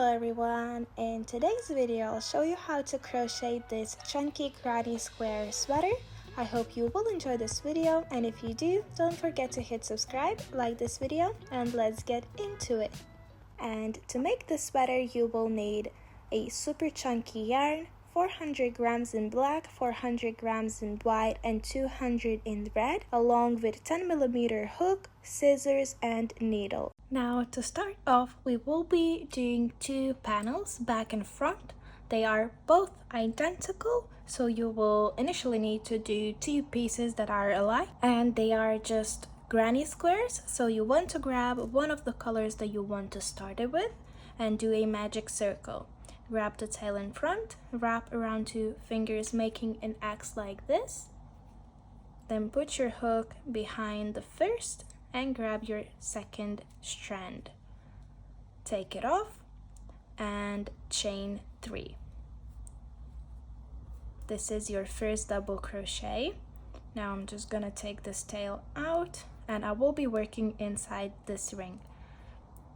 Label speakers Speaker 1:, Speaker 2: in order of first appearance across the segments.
Speaker 1: Hello everyone, in today's video I'll show you how to crochet this chunky granny square sweater. I hope you will enjoy this video, and if you do, don't forget to hit subscribe, like this video, and let's get into it. And to make this sweater you will need a super chunky yarn, 400 grams in black, 400 grams in white, and 200 in red, along with 10mm hook, scissors, and needle. Now to start off, we will be doing two panels, back and front. They are both identical, so you will initially need to do two pieces that are alike, and they are just granny squares. So you want to grab one of the colors that you want to start it with and do a magic circle. Grab the tail in front, wrap around two fingers making an X like this. Then put your hook behind the first and grab your second strand. Take it off and chain 3. This is your first double crochet. Now I'm just gonna take this tail out and I will be working inside this ring.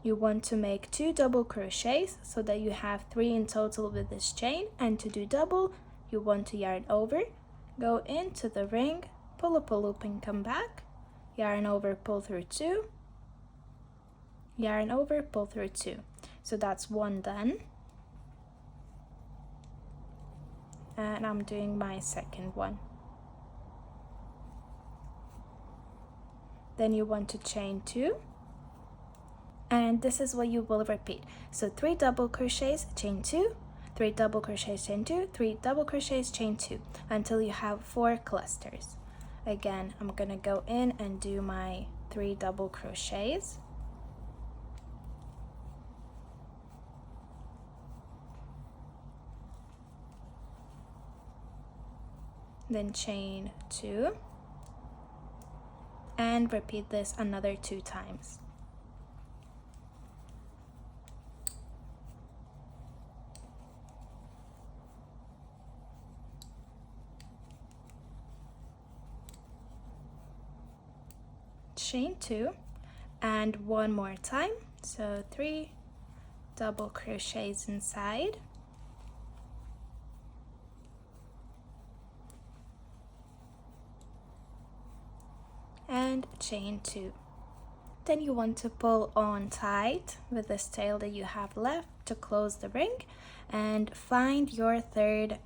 Speaker 1: You want to make 2 double crochets so that you have 3 in total with this chain, and to do double you want to yarn over, go into the ring, pull up a loop and come back, yarn over, pull through 2, yarn over, pull through 2. So that's one done, and I'm doing my second one. Then you want to chain 2, and this is what you will repeat. So 3 double crochets, chain 2, 3 double crochets, chain 2, 3 double crochets, chain 2, until you have 4 clusters. Again, I'm gonna go in and do my 3 double crochets. Then chain 2 and repeat this another 2 times. Chain 2 and one more time, so 3 double crochets inside, and chain 2. Then you want to pull on tight with this tail that you have left to close the ring and find your third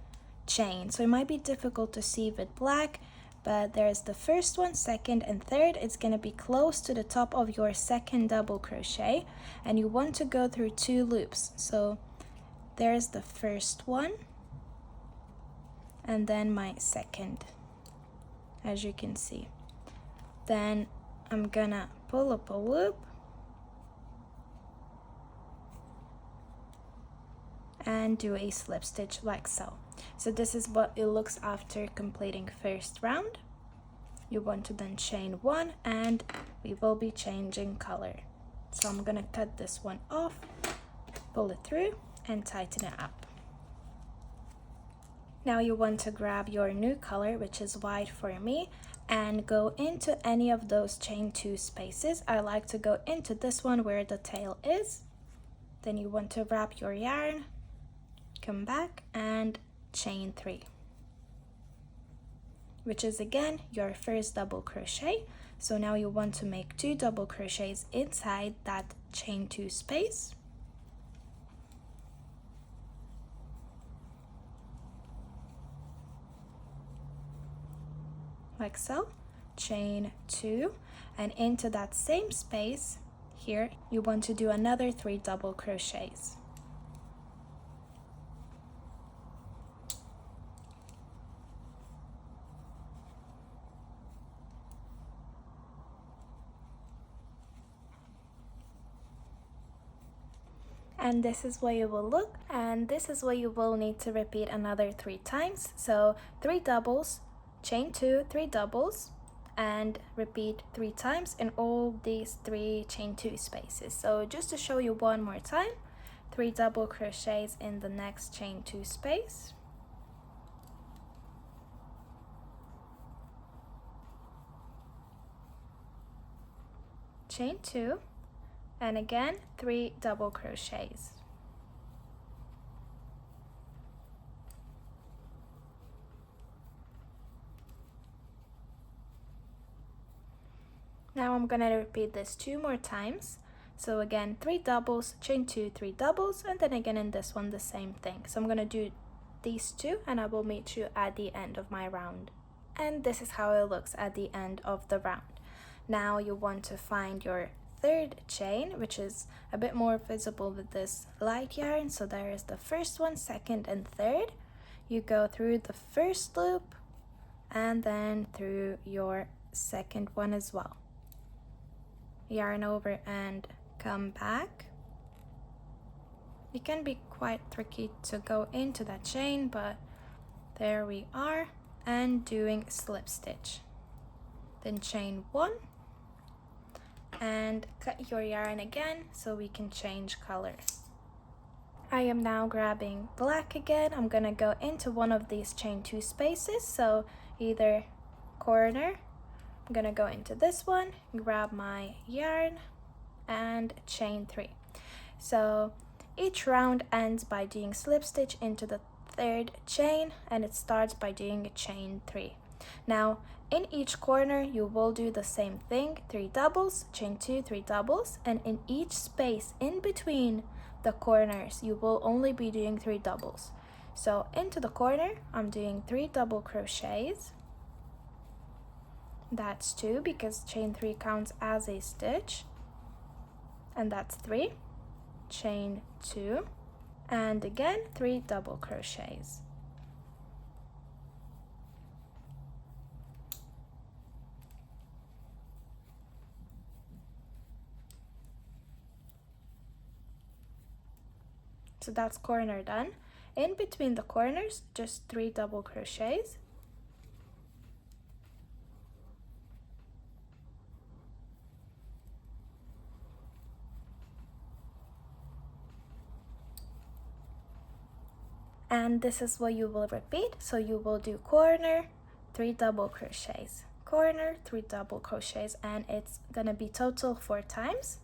Speaker 1: chain. So it might be difficult to see with black, but there's the first one, second, and third. It's going to be close to the top of your second double crochet, and you want to go through 2 loops. So there's the first one, and then my second, as you can see. Then I'm gonna pull up a loop and do a slip stitch like so. So this is what it looks after completing first round. You want to then chain 1, and we will be changing color. So I'm gonna cut this one off, pull it through, and tighten it up. Now you want to grab your new color, which is white for me, and go into any of those chain 2 spaces. I like to go into this one where the tail is. Then you want to wrap your yarn, come back, and chain 3, which is again your first double crochet. So now you want to make 2 double crochets inside that chain 2 space, like so, chain 2, and into that same space here you want to do another 3 double crochets. And this is what it will look, and this is what you will need to repeat another 3 times. So 3 doubles, chain 2, 3 doubles, and repeat 3 times in all these 3 chain 2 spaces. So just to show you one more time, 3 double crochets in the next chain 2 space, chain 2, and again 3 double crochets. Now I'm gonna repeat this 2 more times. So again, 3 doubles, chain 2, 3 doubles, and then again in this one the same thing. So I'm gonna do these 2 and I will meet you at the end of my round. And this is how it looks at the end of the round. Now you want to find your third chain, which is a bit more visible with this light yarn. So there is the first one, second, and third. You go through the first loop and then through your second one as well. Yarn over and come back. It can be quite tricky to go into that chain, but there we are, and doing slip stitch. Then chain 1 and cut your yarn again so we can change color. I am now grabbing black again. I'm gonna go into one of these chain 2 spaces, so either corner. I'm gonna go into this one, grab my yarn and chain 3. So each round ends by doing slip stitch into the third chain, and it starts by doing a chain 3. Now in each corner you will do the same thing, 3 doubles, chain 2, 3 doubles, and in each space in between the corners you will only be doing 3 doubles. So into the corner I'm doing 3 double crochets. That's 2 because chain 3 counts as a stitch, and that's 3, chain 2, and again 3 double crochets. So that's corner done. In between the corners, just 3 double crochets. And this is what you will repeat. So you will do corner, 3 double crochets, corner, 3 double crochets, and it's gonna be total 4 times.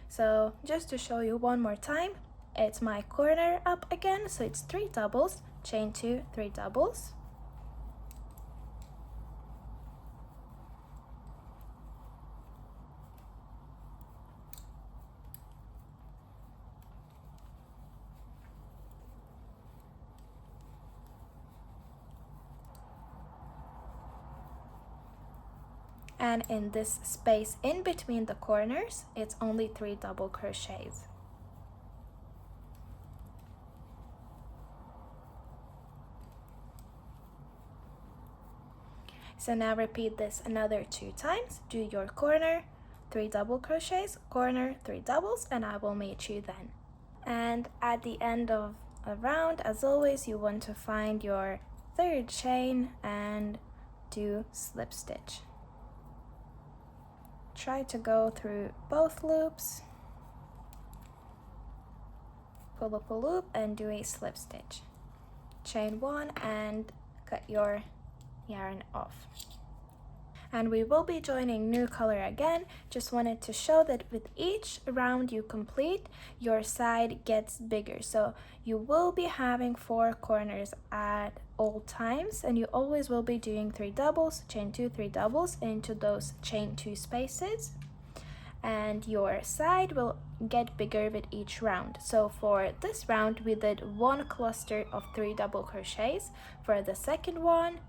Speaker 1: So just to show you one more time, it's my corner up again, so it's 3 doubles, chain 2, 3 doubles, and in this space in between the corners it's only 3 double crochets. So now repeat this another 2 times. Do your corner, 3 double crochets, corner, 3 doubles, and I will meet you then. And at the end of a round, as always, you want to find your third chain and do slip stitch. Try to go through both loops, pull up a loop and do a slip stitch. Chain 1 and cut your yarn off. And we will be joining new color again. Just wanted to show that with each round you complete, your side gets bigger. So you will be having 4 corners at all times, and you always will be doing 3 doubles, chain 2, 3 doubles into those chain 2 spaces, and your side will get bigger with each round. So for this round we did 1 cluster of 3 double crochets. For the second one,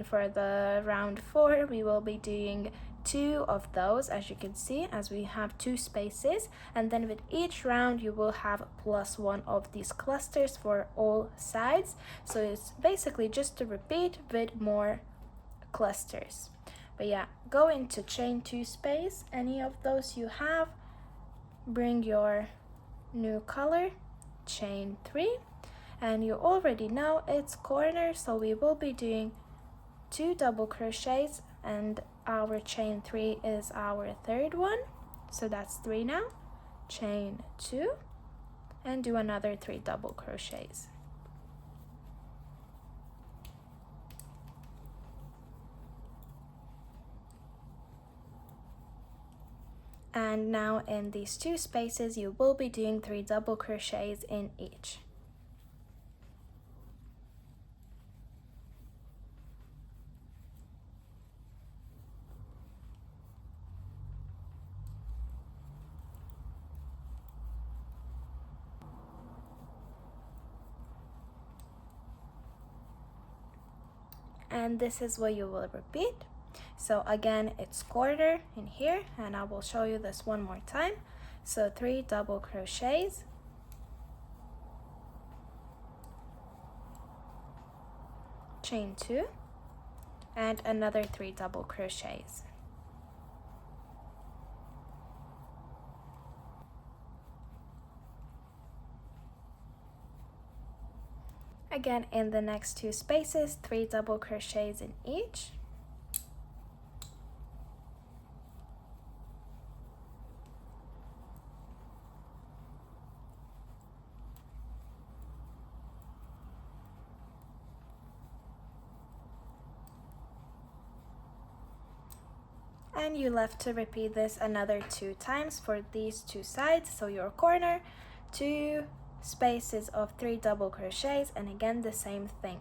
Speaker 1: for the round 4, we will be doing 2 of those, as you can see, as we have 2 spaces, and then with each round you will have +1 of these clusters for all sides. So it's basically just to repeat with more clusters. But yeah, go into chain 2 space, any of those you have, bring your new color, chain 3, and you already know it's corner, so we will be doing 2 double crochets, and our chain 3 is our third one, so that's 3 now. Chain 2 and do another 3 double crochets. And now in these 2 spaces you will be doing 3 double crochets in each. and this is what you will repeat. So again, it's quarter in here, and I will show you this one more time. So 3 double crochets, chain 2, and another 3 double crochets. Again, in the next 2 spaces, 3 double crochets in each. And you left to repeat this another 2 times for these 2 sides. So your corner, 2 spaces of 3 double crochets, and again the same thing.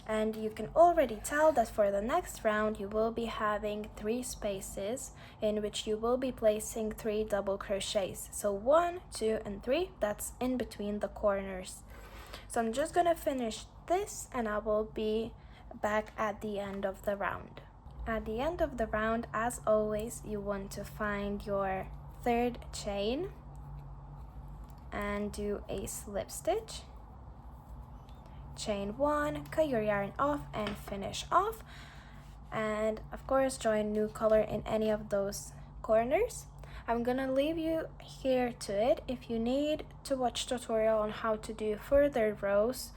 Speaker 1: And you can already tell that for the next round you will be having 3 spaces in which you will be placing 3 double crochets. So 1, 2, and 3, that's in between the corners. So I'm just gonna finish this and I will be back at the end of the round. At the end of the round, as always, you want to find your 3rd chain and do a slip stitch. Chain 1, cut your yarn off and finish off. And of course, join new color in any of those corners. I'm gonna leave you here to it. If you need to watch tutorial on how to do further rows,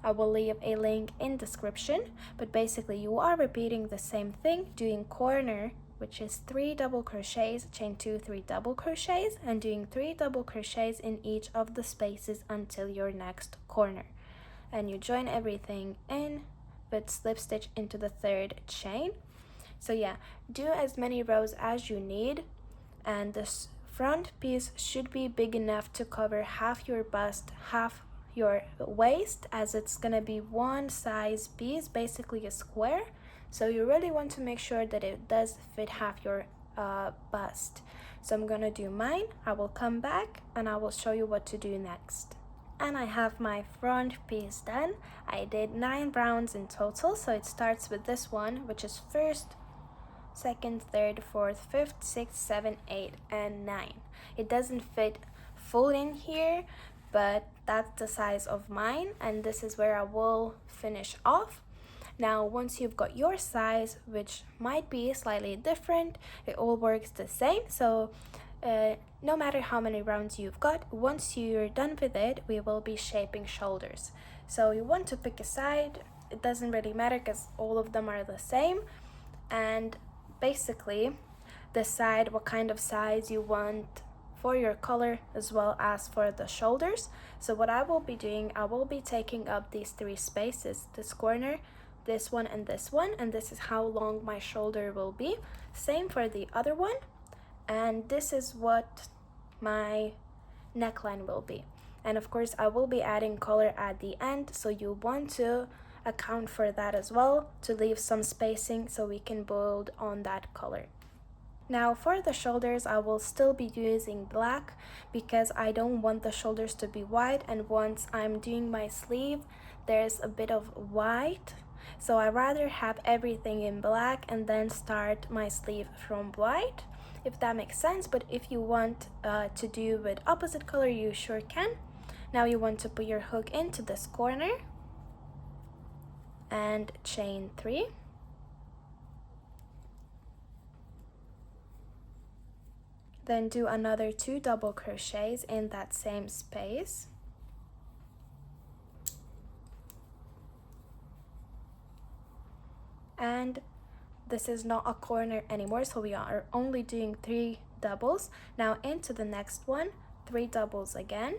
Speaker 1: I will leave a link in description, but basically you are repeating the same thing, doing corner, which is 3 double crochets, chain 2, 3 double crochets, and doing 3 double crochets in each of the spaces until your next corner. And you join everything in with slip stitch into the 3rd chain. So yeah, do as many rows as you need, and this front piece should be big enough to cover half your bust, half your waist, as it's gonna be one size piece, basically a square. So you really want to make sure that it does fit half your bust. So I'm gonna do mine. I will come back and I will show you what to do next. And I have my front piece done. I did 9 rounds in total, so it starts with this one, which is 1st, 2nd, 3rd, 4th, 5th, 6th, 7th, 8th, and 9. It doesn't fit full in here, but that's the size of mine, and this is where I will finish off. Now, once you've got your size, which might be slightly different, it all works the same. So no matter how many rounds you've got, once you're done with it, we will be shaping shoulders. So you want to pick a side. It doesn't really matter because all of them are the same. And basically decide what kind of size you want for your collar as well as for the shoulders. So what I will be doing, I will be taking up these 3 spaces, this corner, this one, and this is how long my shoulder will be. Same for the other one, and this is what my neckline will be. And of course I will be adding color at the end, so you want to account for that as well, to leave some spacing so we can build on that color. Now for the shoulders, I will still be using black because I don't want the shoulders to be white, and once I'm doing my sleeve there's a bit of white, so I rather have everything in black and then start my sleeve from white, if that makes sense. But if you want to do with opposite color, you sure can. Now you want to put your hook into this corner and chain 3. Then do another 2 double crochets in that same space. And this is not a corner anymore, so we are only doing 3 doubles. Now into the next one, 3 doubles again.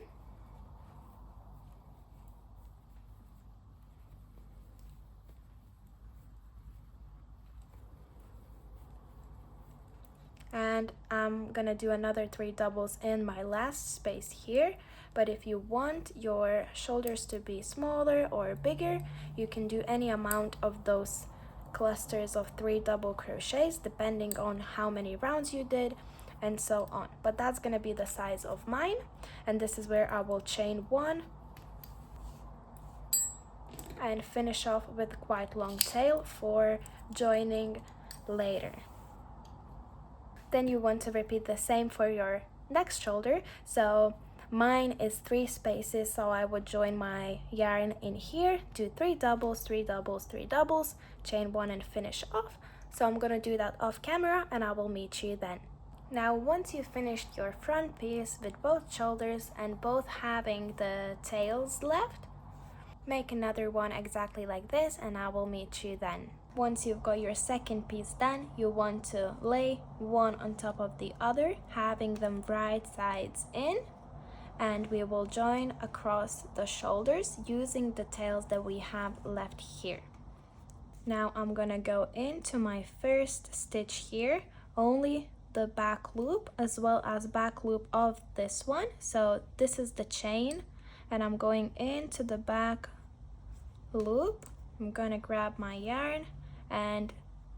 Speaker 1: And I'm gonna do another 3 doubles in my last space here. But if you want your shoulders to be smaller or bigger, you can do any amount of those clusters of 3 double crochets depending on how many rounds you did and so on. But that's gonna be the size of mine, and this is where I will chain 1 and finish off with quite long tail for joining later. Then you want to repeat the same for your next shoulder. So mine is 3 spaces, so I would join my yarn in here, do 3 doubles, 3 doubles, 3 doubles, chain 1 and finish off. So I'm gonna do that off camera and I will meet you then. Now once you've finished your front piece with both shoulders and both having the tails left, make another one exactly like this and I will meet you then. Once you've got your second piece done, you want to lay one on top of the other, having them right sides in, and we will join across the shoulders using the tails that we have left here. Now I'm gonna go into my first stitch here, only the back loop as well as back loop of this one. So this is the chain and I'm going into the back loop. I'm gonna grab my yarn and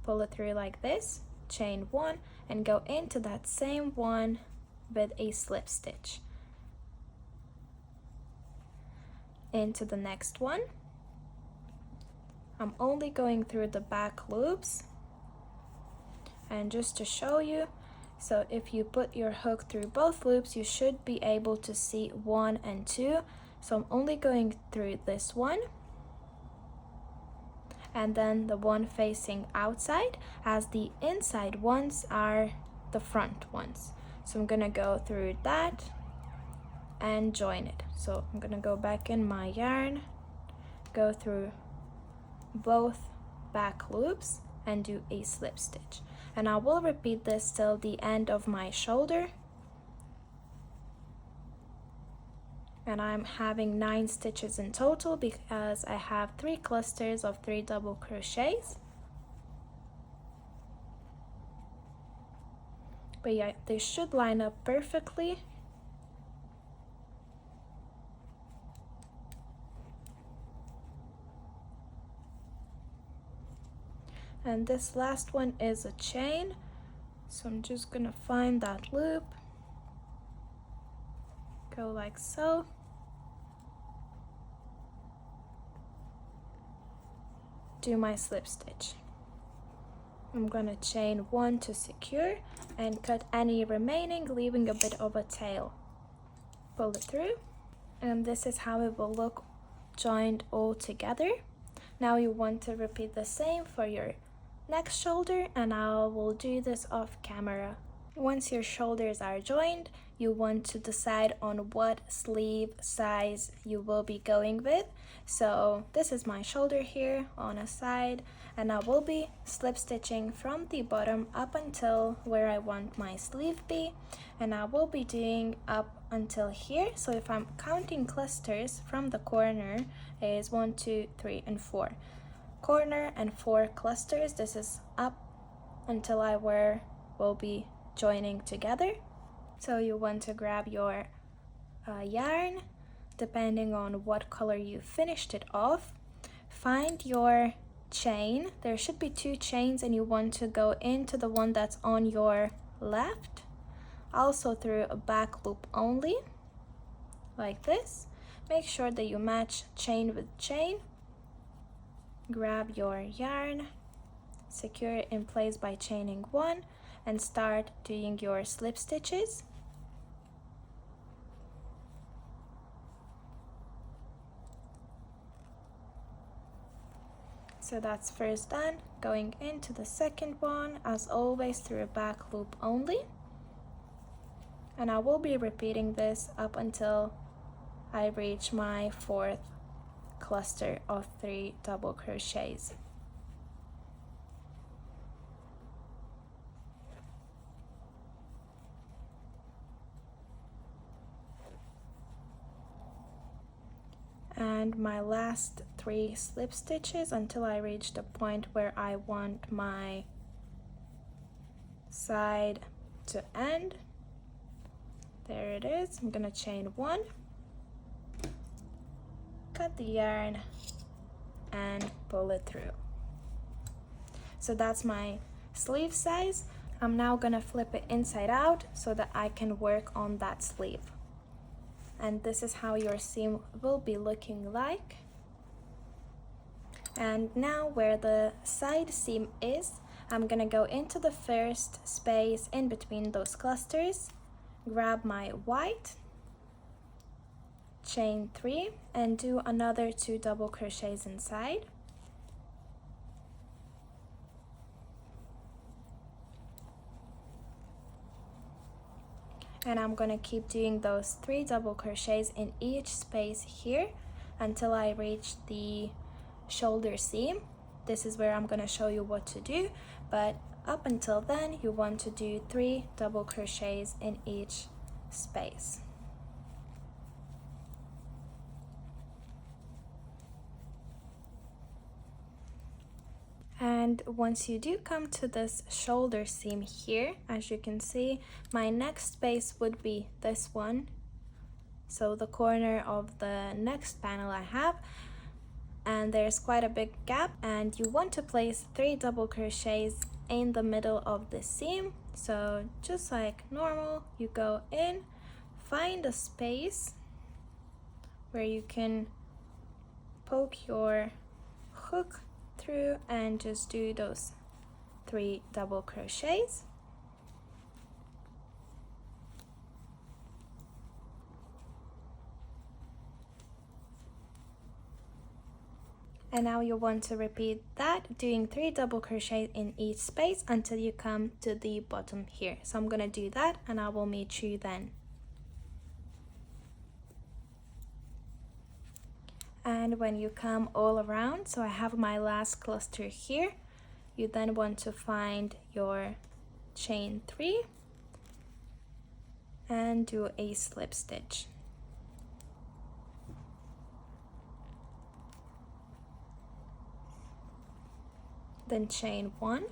Speaker 1: pull it through like this, chain 1 and go into that same one with a slip stitch into the next one. I'm only going through the back loops, and just to show you, so if you put your hook through both loops you should be able to see 1 and 2. So I'm only going through this one and then the one facing outside, as the inside ones are the front ones. So I'm gonna go through that and join it. So I'm gonna go back in my yarn, go through both back loops and do a slip stitch, and I will repeat this till the end of my shoulder. And I'm having 9 stitches in total because I have 3 clusters of 3 double crochets. But yeah, they should line up perfectly. And this last one is a chain, so I'm just gonna find that loop, go like so, do my slip stitch. I'm gonna chain 1 to secure and cut any remaining, leaving a bit of a tail. Pull it through, and this is how it will look joined all together. Now you want to repeat the same for your next shoulder, and I will do this off camera. Once your shoulders are joined, you want to decide on what sleeve size you will be going with. So this is my shoulder here on a side, and I will be slip stitching from the bottom up until where I want my sleeve be, and I will be doing up until here. So if I'm counting clusters from the corner is 1, 2, 3 and 4 corner and 4 clusters. This is up until where we'll be joining together. So you want to grab your yarn, depending on what color you finished it off. Find your chain. There should be 2 chains, and you want to go into the one that's on your left, also through a back loop only, like this. Make sure that you match chain with chain. Grab your yarn, secure it in place by chaining 1, and start doing your slip stitches. So that's first done. Going into the second one, as always, through a back loop only. And I will be repeating this up until I reach my 4th cluster of 3 double crochets. And my last 3 slip stitches until I reach the point where I want my side to end. There it is. I'm gonna chain 1, cut the yarn and pull it through. So that's my sleeve size. I'm now gonna flip it inside out so that I can work on that sleeve. And this is how your seam will be looking like. And now where the side seam is, I'm gonna go into the first space in between those clusters, grab my white, chain 3, and do another 2 double crochets inside. And I'm gonna keep doing those 3 double crochets in each space here until I reach the shoulder seam. This is where I'm gonna show you what to do, but up until then you want to do 3 double crochets in each space. And once you do come to this shoulder seam here, as you can see, my next space would be this one, so the corner of the next panel I have, and there's quite a big gap, and you want to place 3 double crochets in the middle of the seam. So just like normal, you go in, find a space where you can poke your hook through and just do those 3 double crochets. And now you want to repeat that, doing 3 double crochets in each space until you come to the bottom here. So I'm gonna do that and I will meet you then. And when you come all around, so I have my last cluster here, you then want to find your chain 3 and do a slip stitch. Then chain 1,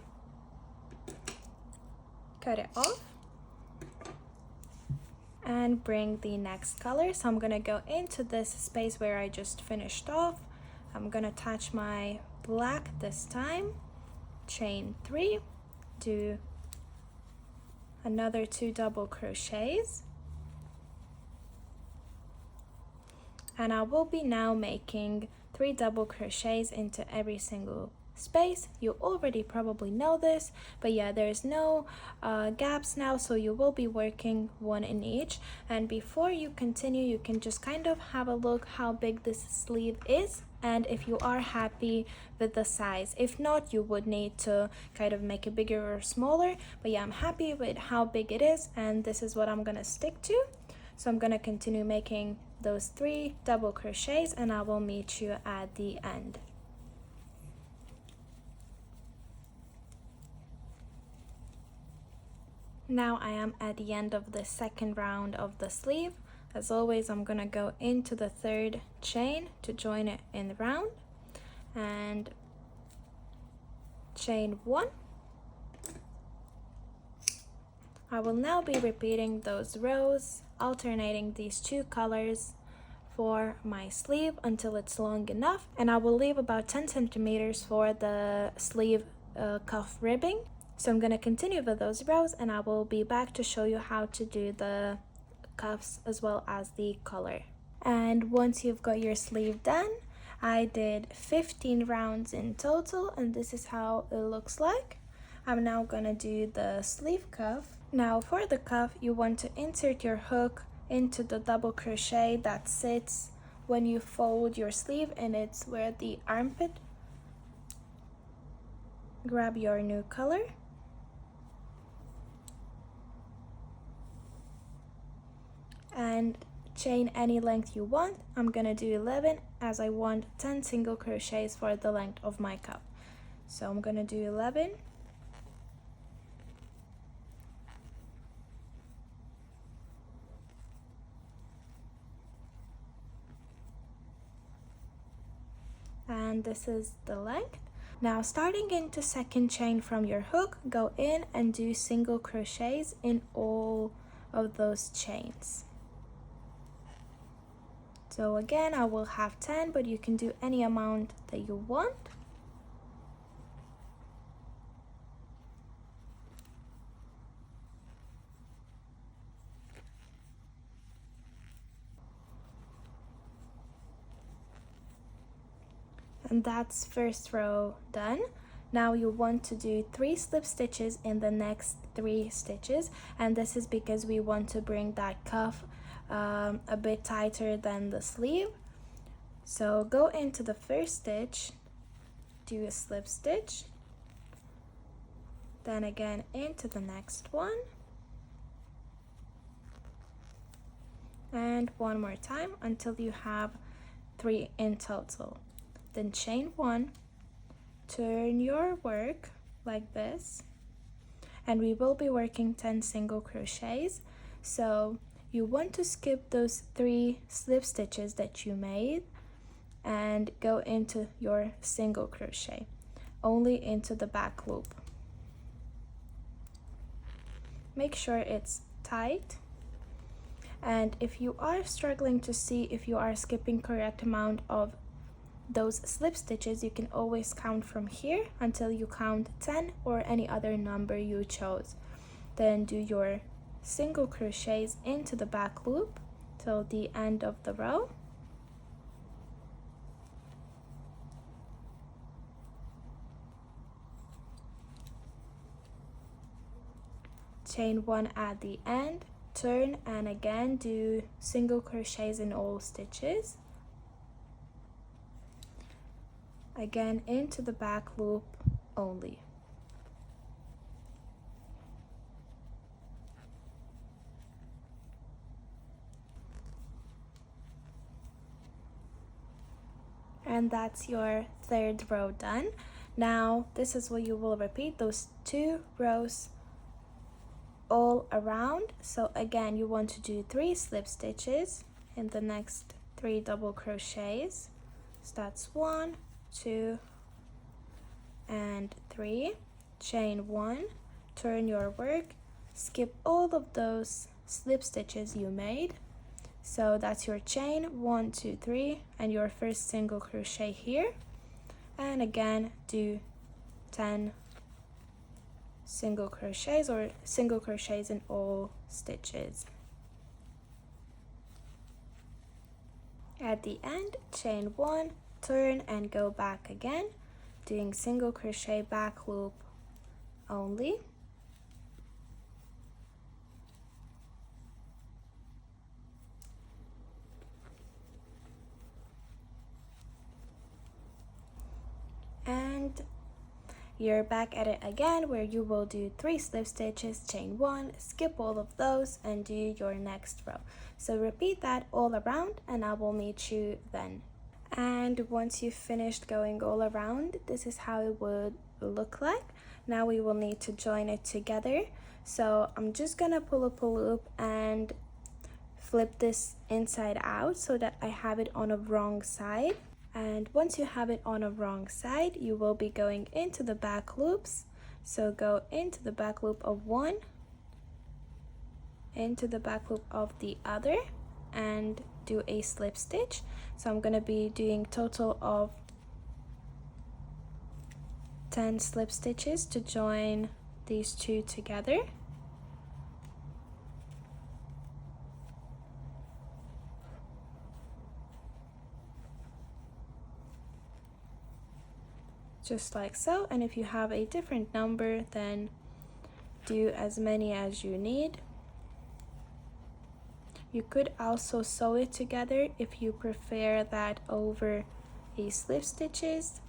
Speaker 1: cut it off, and bring the next color. So I'm gonna go into this space where I just finished off. I'm gonna attach my black this time, chain 3, do another 2 double crochets, and I will be now making 3 double crochets into every single space. You already probably know this, but yeah, there's no gaps now, so you will be working 1 in each. And before you continue, you can just kind of have a look how big this sleeve is, and if you are happy with the size. If not, you would need to kind of make it bigger or smaller, but yeah, I'm happy with how big it is, and this is what I'm gonna stick to. So I'm gonna continue making those 3 double crochets and I will meet you at the end. Now I am at the end of the second round of the sleeve. As always, I'm gonna go into the 3rd chain to join it in the round, and chain 1. I will now be repeating those rows, alternating these 2 colors for my sleeve until it's long enough, and I will leave about 10 centimeters for the sleeve cuff ribbing. So I'm going to continue with those rows and I will be back to show you how to do the cuffs as well as the collar. And once you've got your sleeve done, I did 15 rounds in total and this is how it looks like. I'm now going to do the sleeve cuff. Now for the cuff, you want to insert your hook into the double crochet that sits when you fold your sleeve, and it's where the armpit. Grab your new color and chain any length you want. I'm gonna do 11 as I want 10 single crochets for the length of my cuff. So I'm gonna do 11. And this is the length. Now starting into second chain from your hook, go in and do single crochets in all of those chains. So again, I will have 10, but you can do any amount that you want. And that's first row done. Now you want to do 3 slip stitches in the next 3 stitches, and this is because we want to bring that cuff a bit tighter than the sleeve. So go into the first stitch, do a slip stitch, then again into the next one, and one more time until you have 3 in total. Then chain 1, turn your work like this, and we will be working 10 single crochets. So you want to skip those 3 slip stitches that you made and go into your single crochet, only into the back loop. Make sure it's tight, and if you are struggling to see if you are skipping correct amount of those slip stitches, you can always count from here until you count 10 or any other number you chose. Then do your single crochets into the back loop till the end of the row. Chain 1 at the end, turn, and again do single crochets in all stitches. Again into the back loop only. And that's your third row done. Now this is what you will repeat, those 2 rows all around. So again, you want to do 3 slip stitches in the next 3 double crochets. So that's 1, 2, and 3. Chain 1, turn your work, skip all of those slip stitches you made. So that's your chain 1, 2, 3, and your first single crochet here. And again, do 10 single crochets or single crochets in all stitches. At the end, chain 1, turn, and go back again, doing single crochet back loop only. And you're back at it again, where you will do 3 slip stitches, chain 1, skip all of those, and do your next row. So repeat that all around, and I will meet you then. And once you've finished going all around, this is how it would look like. Now we will need to join it together. So I'm just gonna pull up a loop and flip this inside out so that I have it on a wrong side. And once you have it on a wrong side, you will be going into the back loops. So go into the back loop of one, into the back loop of the other, and do a slip stitch. So I'm going to be doing total of 10 slip stitches to join these two together. Just like so, and if you have a different number, then do as many as you need. You could also sew it together if you prefer that over a slip stitches.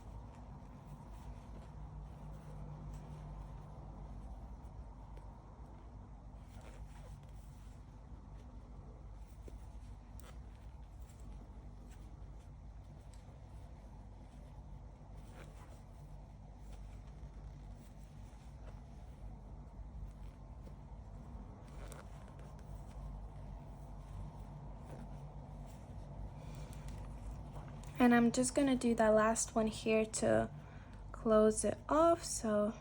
Speaker 1: And I'm just gonna do that last one here to close it off. So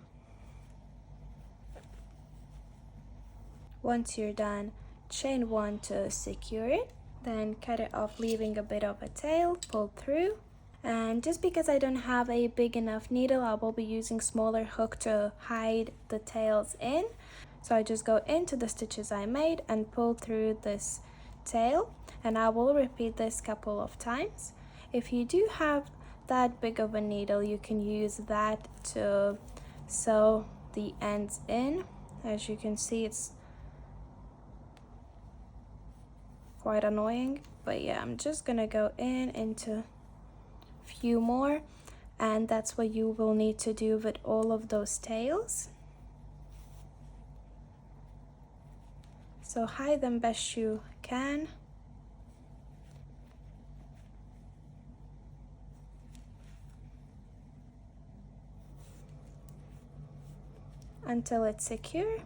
Speaker 1: once you're done, chain one to secure it, then cut it off, leaving a bit of a tail, pull through. And just because I don't have a big enough needle, I will be using smaller hook to hide the tails in. So I just go into the stitches I made and pull through this tail, and I will repeat this couple of times. If you do have that big of a needle, you can use that to sew the ends in. As you can see, it's quite annoying, but yeah, I'm just gonna go into a few more, and that's what you will need to do with all of those tails. So hide them best you can. Until it's secure.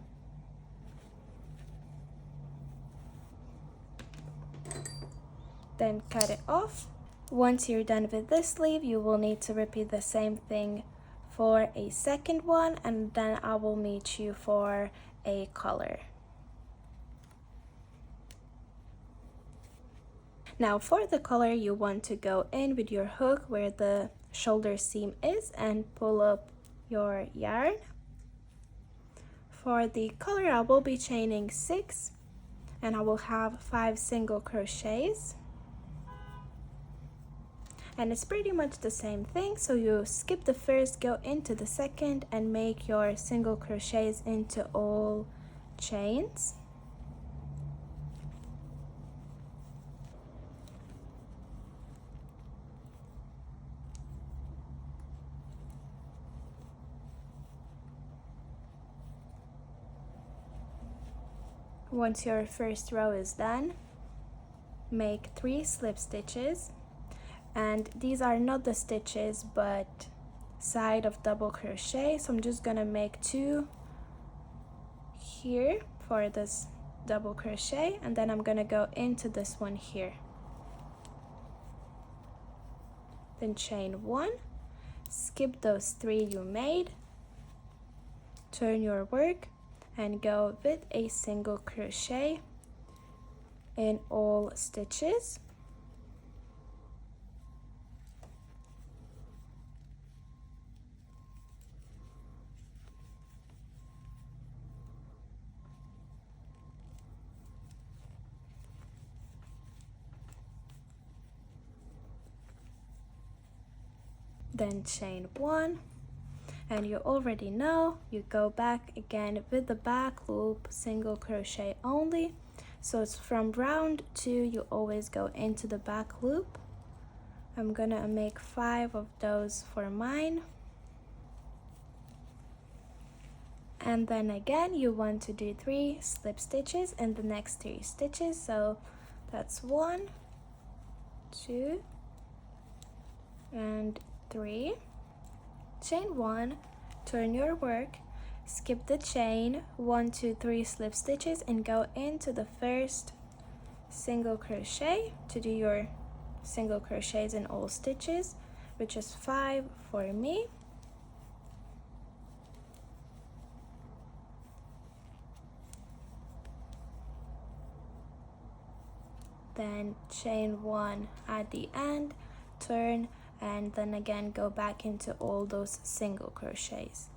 Speaker 1: Then cut it off. Once you're done with this sleeve, you will need to repeat the same thing for a second one, and then I will meet you for a collar. Now for the collar, you want to go in with your hook where the shoulder seam is and pull up your yarn. For the collar, I will be chaining 6, and I will have 5 single crochets. And it's pretty much the same thing, so you skip the first, go into the second, and make your single crochets into all chains. Once your first row is done, make 3 slip stitches. And these are not the stitches but side of double crochet, so I'm just gonna make 2 here for this double crochet, and then I'm gonna go into this one here. Then chain 1, skip those 3 you made, turn your work and go with a single crochet in all stitches. Then chain 1, and you already know you go back again with the back loop, single crochet only. So it's from round 2, you always go into the back loop. I'm gonna make 5 of those for mine. And then again you want to do 3 slip stitches in the next 3 stitches, so that's 1, 2, and 3. Chain 1, turn your work, skip the chain, 1, 2, 3 slip stitches, and go into the first single crochet to do your single crochets in all stitches, which is 5 for me. Then chain 1 at the end, turn, and then again go back into all those single crochets.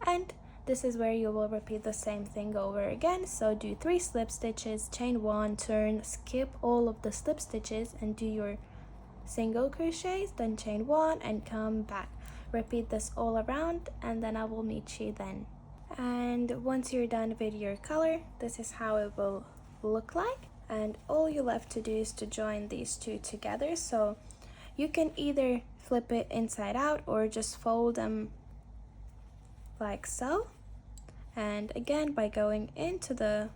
Speaker 1: And this is where you will repeat the same thing over again. So do 3 slip stitches, chain 1, turn, skip all of the slip stitches and do your single crochets, then chain 1 and come back. Repeat this all around, and then I will meet you then. And once you're done with your color, this is how it will look like, and all you left to do is to join these 2 together. So you can either flip it inside out or just fold them like so, and again by going into the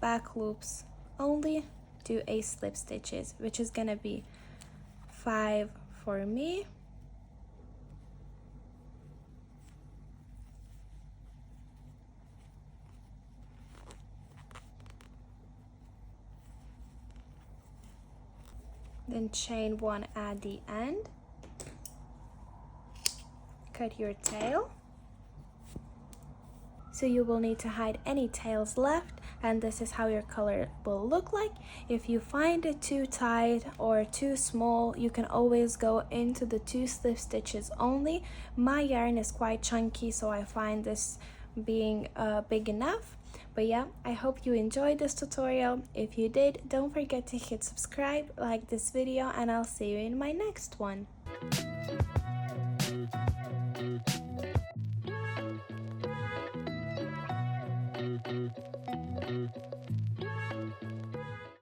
Speaker 1: back loops only, do a slip stitches, which is gonna be 5 for me. Then chain 1 at the end, cut your tail, so you will need to hide any tails left, and this is how your color will look like. If you find it too tight or too small, you can always go into the 2 slip stitches only. My yarn is quite chunky, so I find this being big enough. But yeah, I hope you enjoyed this tutorial. If you did, don't forget to hit subscribe, like this video, and I'll see you in my next one.